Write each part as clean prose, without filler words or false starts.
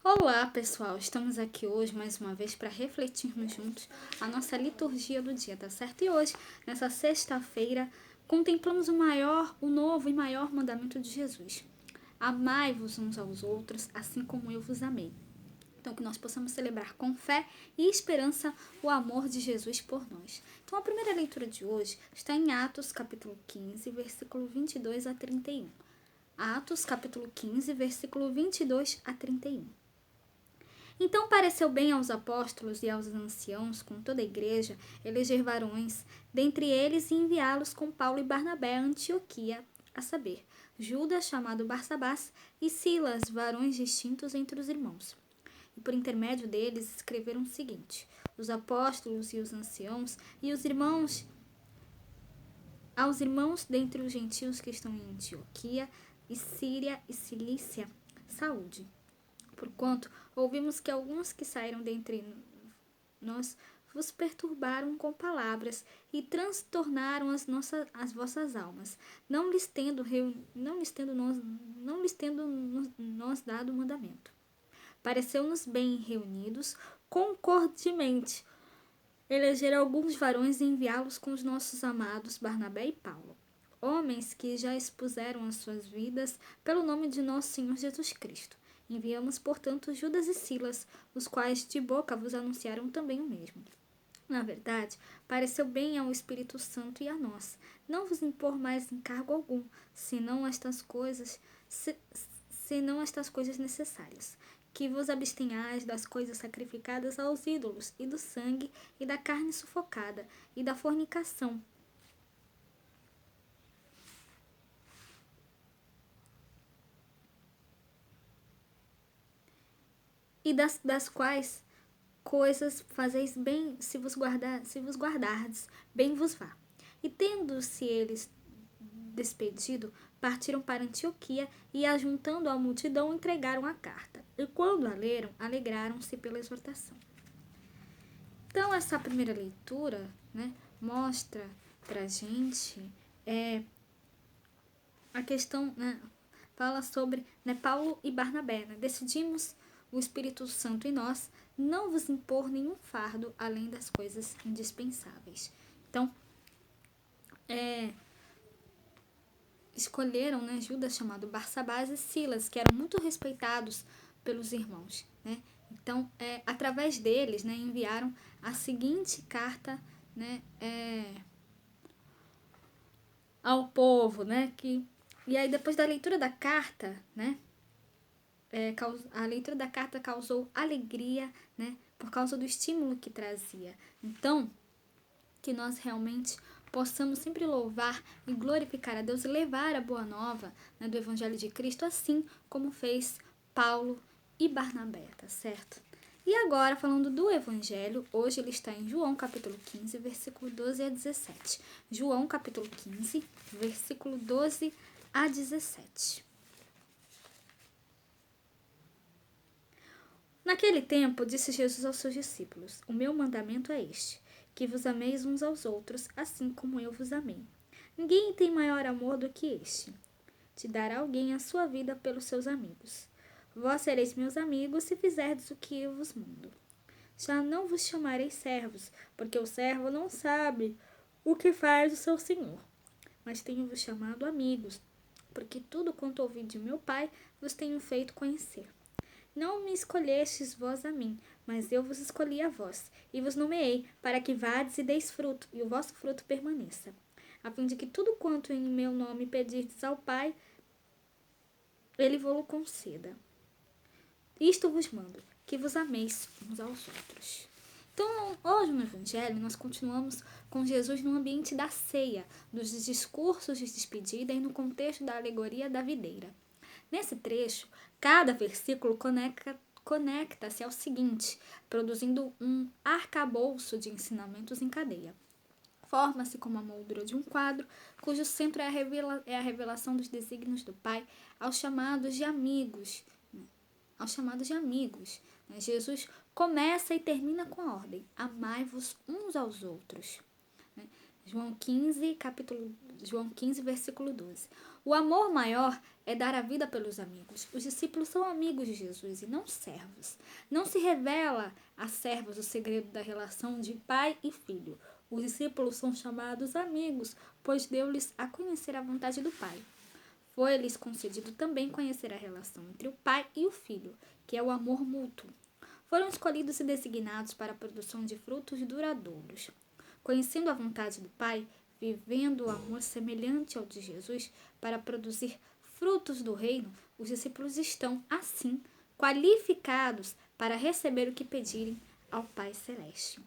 Olá, pessoal! Estamos aqui hoje mais uma vez para refletirmos juntos a nossa liturgia do dia, tá certo? E hoje, nessa sexta-feira, contemplamos o novo e maior mandamento de Jesus. Amai-vos uns aos outros, assim como eu vos amei. Então, que nós possamos celebrar com fé e esperança o amor de Jesus por nós. Então, a primeira leitura de hoje está em Atos, capítulo 15, versículo 22 a 31. Atos, capítulo 15, versículo 22 a 31. Então pareceu bem aos apóstolos e aos anciãos, com toda a igreja, eleger varões, dentre eles e enviá-los com Paulo e Barnabé a Antioquia, a saber, Judas, chamado Barsabás, e Silas, varões distintos entre os irmãos. E por intermédio deles escreveram o seguinte: os apóstolos e os anciãos e os irmãos, aos irmãos dentre os gentios que estão em Antioquia, e Síria e Cilícia, saúde. Porquanto ouvimos que alguns que saíram dentre nós vos perturbaram com palavras e transtornaram as vossas almas, não lhes tendo nós dado mandamento. Pareceu-nos bem reunidos, concordemente, eleger alguns varões e enviá-los com os nossos amados Barnabé e Paulo, homens que já expuseram as suas vidas pelo nome de nosso Senhor Jesus Cristo. Enviamos, portanto, Judas e Silas, os quais de boca vos anunciaram também o mesmo. Na verdade, pareceu bem ao Espírito Santo e a nós, não vos impor mais encargo algum, senão estas coisas necessárias, que vos abstenhais das coisas sacrificadas aos ídolos, e do sangue, e da carne sufocada, e da fornicação. E das quais coisas fazeis bem se vos guardardes, bem vos vá. E tendo-se eles despedido, partiram para Antioquia e, ajuntando a multidão, entregaram a carta. E quando a leram, alegraram-se pela exortação. Então, essa primeira leitura, mostra pra gente a questão, fala sobre Paulo e Barnabé. Decidimos, o Espírito Santo e nós, não vos impor nenhum fardo além das coisas indispensáveis. Então, escolheram Judas, chamado Barsabás, e Silas, que eram muito respeitados pelos irmãos. Então, através deles, enviaram a seguinte carta ao povo, e aí depois da leitura da carta, a leitura da carta causou alegria, por causa do estímulo que trazia. Então, que nós realmente possamos sempre louvar e glorificar a Deus e levar a boa nova do Evangelho de Cristo, assim como fez Paulo e Barnabé, tá certo? E agora, falando do Evangelho, hoje ele está em João capítulo 15, versículo 12 a 17. João capítulo 15, versículo 12 a 17. Naquele tempo, disse Jesus aos seus discípulos: o meu mandamento é este, que vos ameis uns aos outros, assim como eu vos amei. Ninguém tem maior amor do que este, de dar a alguém a sua vida pelos seus amigos. Vós sereis meus amigos se fizerdes o que eu vos mando. Já não vos chamarei servos, porque o servo não sabe o que faz o seu senhor. Mas tenho-vos chamado amigos, porque tudo quanto ouvi de meu Pai vos tenho feito conhecer. Não me escolhestes vós a mim, mas eu vos escolhi a vós, e vos nomeei, para que vades e deis fruto, e o vosso fruto permaneça, a fim de que tudo quanto em meu nome pedirdes ao Pai, ele vos conceda. Isto vos mando, que vos ameis uns aos outros. Então, hoje no Evangelho, nós continuamos com Jesus no ambiente da ceia, dos discursos de despedida e no contexto da alegoria da videira. Nesse trecho, cada versículo conecta-se ao seguinte, produzindo um arcabouço de ensinamentos em cadeia. Forma-se como a moldura de um quadro, cujo centro é a revelação dos desígnios do Pai aos chamados de amigos. Jesus começa e termina com a ordem: amai-vos uns aos outros. João 15, versículo 12. O amor maior é dar a vida pelos amigos. Os discípulos são amigos de Jesus e não servos. Não se revela a servos o segredo da relação de pai e filho. Os discípulos são chamados amigos, pois deu-lhes a conhecer a vontade do Pai. Foi-lhes concedido também conhecer a relação entre o pai e o filho, que é o amor mútuo. Foram escolhidos e designados para a produção de frutos duradouros. Conhecendo a vontade do Pai, vivendo o amor semelhante ao de Jesus para produzir frutos do reino, os discípulos estão, assim, qualificados para receber o que pedirem ao Pai Celeste.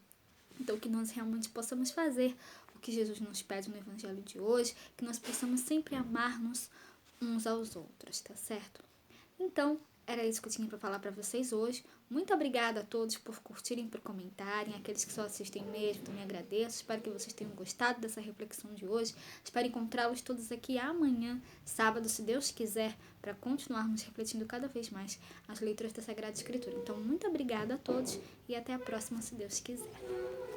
Então, que nós realmente possamos fazer o que Jesus nos pede no Evangelho de hoje, que nós possamos sempre amar-nos uns aos outros, tá certo? Então, era isso que eu tinha para falar para vocês hoje. Muito obrigada a todos por curtirem, por comentarem. Aqueles que só assistem mesmo, também agradeço. Espero que vocês tenham gostado dessa reflexão de hoje. Espero encontrá-los todos aqui amanhã, sábado, se Deus quiser, para continuarmos refletindo cada vez mais as leituras da Sagrada Escritura. Então, muito obrigada a todos e até a próxima, se Deus quiser.